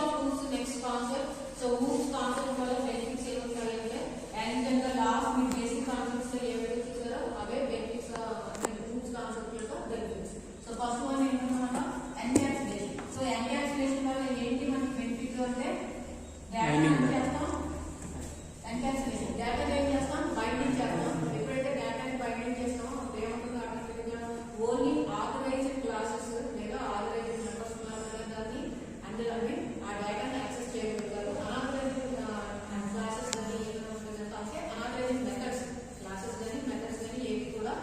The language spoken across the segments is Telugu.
of whose next concept. So whose concept వల్ల బెనిఫిట్స్ ఏమవుతాయంటే అండ్ ఇంకా లాస్ట్ మీ బేసిక్ కాన్సెప్ట్స్ ఏవైతే చూసారో అవే బెనిఫిట్స్ అంటే whose కాన్సెప్ట్ యొక్క బెనిఫిట్స్. సో ఫస్ట్ వన్ ఏంటంటే ఎన్క్యాప్సులేషన్. సో ఎన్క్యాప్సులేషన్ వల్ల ఏంటి మనకి బెనిఫిట్ అంటే డేటా చేస్తాం, ఎన్క్యాప్సులేషన్ డేటా ఏం చేస్తాం, బైండింగ్ చేస్తాం. ఎప్పుడైతే డేటాని బైండింగ్ చేస్తామో అప్పుడు ఏమవుతుంది ఆటోమేటిక్గా ఓన్లీ ఆథరైజ్డ్ క్లాసెస్ లేదా ఆథరైజ్డ్ మెంబర్స్ దాన్ని అందులో ఆ డేటాని యాక్సెస్ చేయగలుగుతారు. అనాథరైజ్డ్ క్లాసెస్ కానీ అంటే అనాథరైజ్డ్ మెథడ్స్ క్లాసెస్ కానీ మెథడ్స్ కానీ ఏవి కూడా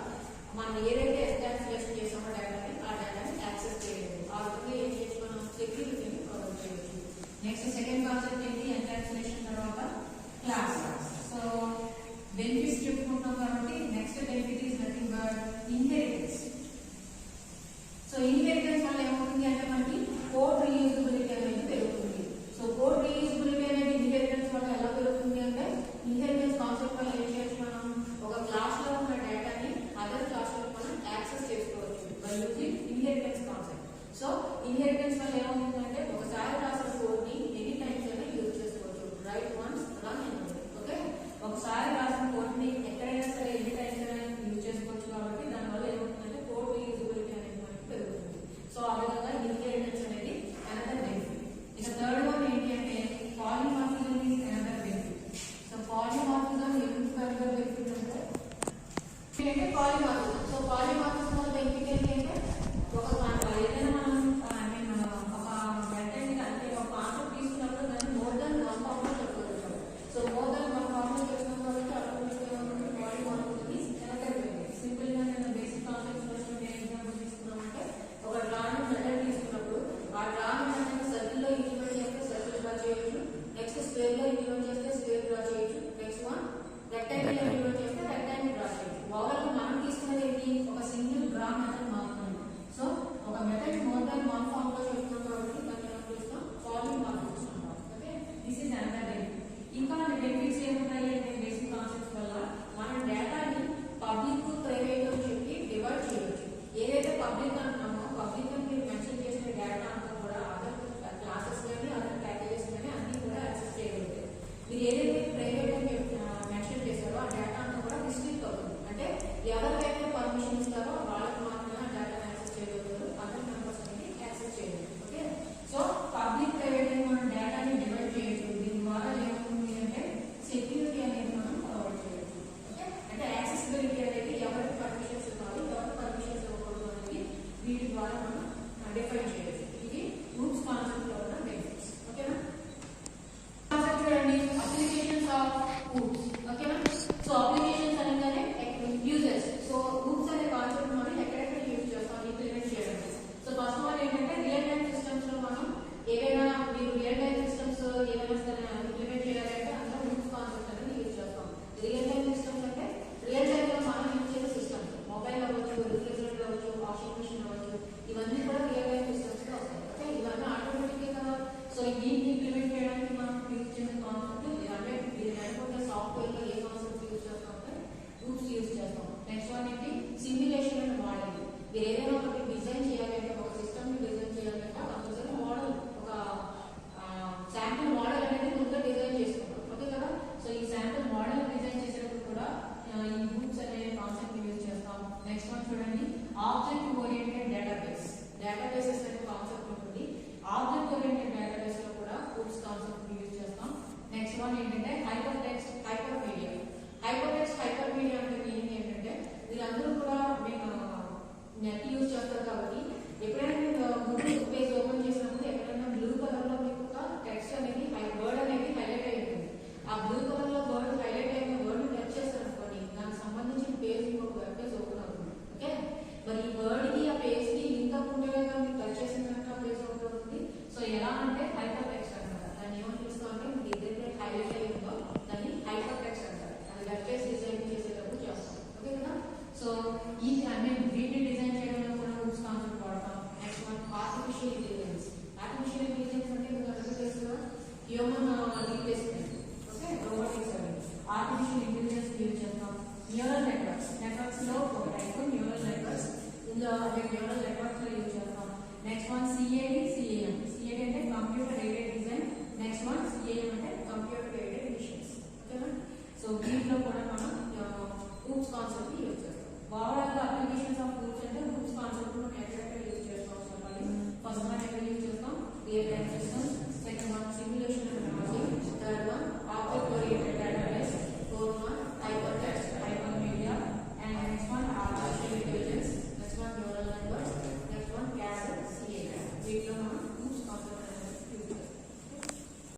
మనం ఏదైతే ఎన్క్యాప్సులేషన్ చేసామో డేటాని ఆ డేటాని యాక్సెస్ చేయలేదు. ఆ విధంగా ఏం చేయొచ్చు మనం సెక్యూరిటీని ప్రొవైడ్ చేయొచ్చు. నెక్స్ట్ సెకండ్ కాన్సెప్ట్ ఏంటి ఎన్క్యాప్సులేషన్ తర్వాత క్లాస్. సో బెనిఫిట్స్ చెప్పుకుంటాం కాబట్టి next benefit is nothing but inheritance. So inheritance వల్ల ఏమవుతుంది అంటే మనకి కోడ్ రీయూజబిలిటీ అనేది పెరుగుతుంది. సో కోడ్ రీయూజబిలిటీ అనేది ఇన్హెరిటెన్స్ వల్ల ఎలా పెరుగుతుంది అంటే ఇన్హెరిటెన్స్ కాన్సెప్ట్ వల్ల ఏం చేయొచ్చు మనం ఒక క్లాస్ లో ఉన్న డేటాని అదర్ క్లాస్ లో మనం యాక్సెస్ చేసుకోవచ్చు by using inheritance concept. So inheritance వల్ల ఏమవుతుందంటే ఒకసారి రాసిన కోడ్ ని ఎనీ టైమ్స్ అయినా యూజ్ చేసుకోవచ్చు. Right once run anywhere. Okay, ఒకసారి రాసిన కోడ్ ని ఎక్కడైనా సరే ఎనీ టైమ్స్ అయినా యూజ్ చేసుకోవచ్చు. కాబట్టి దానివల్ల ఏమవుతుందంటే కోడ్ రీయూజబిలిటీ అనేది మనకి పెరుగుతుంది. సో ఆ విధంగా ఇన్హెరిటెన్స్ అనేది అనదర్ బెనిఫిట్. ఇక థర్డ్ వన్ ఏంటి అంటే polymorphism is another benefit. So polymorphism ఎందుకు అనదర్ బెనిఫిట్ అంటే పాలిమార్ఫిజం. సో పాలిమార్ఫిజం వల్ల బెనిఫిట్ ఏంటి అంటే ఒక ఏదైనా మనం ఒక మెథడ్ అంటే ఒక కాన్సెప్ట్ తీసుకున్నప్పుడు దాన్ని మోర్ దెన్ వన్ ఫార్మ్ లో చెప్పుకోవచ్చు. So more than one form లో చెప్తున్నాం కాబట్టి ఆటోమేటిక్గా polymorphism is another benefit. Simple గా నేను బేసిక్ కాన్సెప్ట్స్ కోసం ఏ ఎగ్జాంపుల్ తీసుకున్నామంటే ఒక డ్రాయింగ్ మెథడ్ తీసుకున్నప్పుడు ఆ డ్రాయింగ్ మెథడ్ సర్కిల్ లో ఇంప్లిమెంట్ చేస్తే సర్కిల్ డ్రా చేయొచ్చు. నెక్స్ట్ స్క్వేర్ లో ఇంప్లిమెంట్ చేస్తే స్క్వేర్ డ్రా చేయొచ్చు. నెక్స్ట్ వన్ రెక్టాంగిల్ లో ఇంప్లిమెంట్ చేస్తే రెక్టాంగిల్ డ్రా చేయొచ్చు. ఓవరాల్ మనం తీసుకున్నది ఏంటి ఒక సింగిల్ డ్రా మెథడ్ మాత్రమే. సో ఒక method more than one form లో చెప్తున్నాం కాబట్టి దాన్ని మనం చూస్తాం పాలిమార్ఫిజం అంటాం. Okay, this is another benefit. ఇంకా బెనిఫిట్స్ ఏమున్నాయి అంటే బేసిక్ కాన్సెప్ట్స్ వల్ల మనం డేటాని పబ్లిక్ ప్రైవేట్ అని చెప్పి డివైడ్ చేయొచ్చు. ఏదైతే పబ్లిక్ అంటున్నామో పబ్లిక్ అని మీరు మెన్షన్ చేసిన డేటా అంతా కూడా అదర్ క్లాసెస్ కానీ అదర్ ప్యాకేజెస్ కానీ అన్ని కూడా యాక్సెస్ చేయగలుగుతాయి. మీరు ఏదైతే ప్రైవేట్ అని మెన్షన్ చేశారో ఆ డేటా అంతా కూడా రిస్ట్రిక్ట్ అవుతుంది. అంటే ఎవరికైతే పర్మిషన్ ఇస్తారో వాళ్ళకి మాత్రమే ఆ డేటాను యాక్సెస్ చేయగలుగుతారు. అదర్ మెంబర్స్ అనేది యాక్సెస్ గ్రూప్స్ కాన్సెప్ట్ యూజ్ చేస్తాం. ఓవరాల్ గా అప్లికేషన్స్ ఆఫ్ గ్రూప్స్ అంటే గ్రూప్స్ కాన్సెప్ట్ మనం ఎక్కడెక్కడ యూజ్ చేస్తాం చెప్పాలి. ఫస్ట్ వన్ ఎక్కడ యూజ్ చేస్తాం, real time systems. Second one simulation and logic. Third one object oriented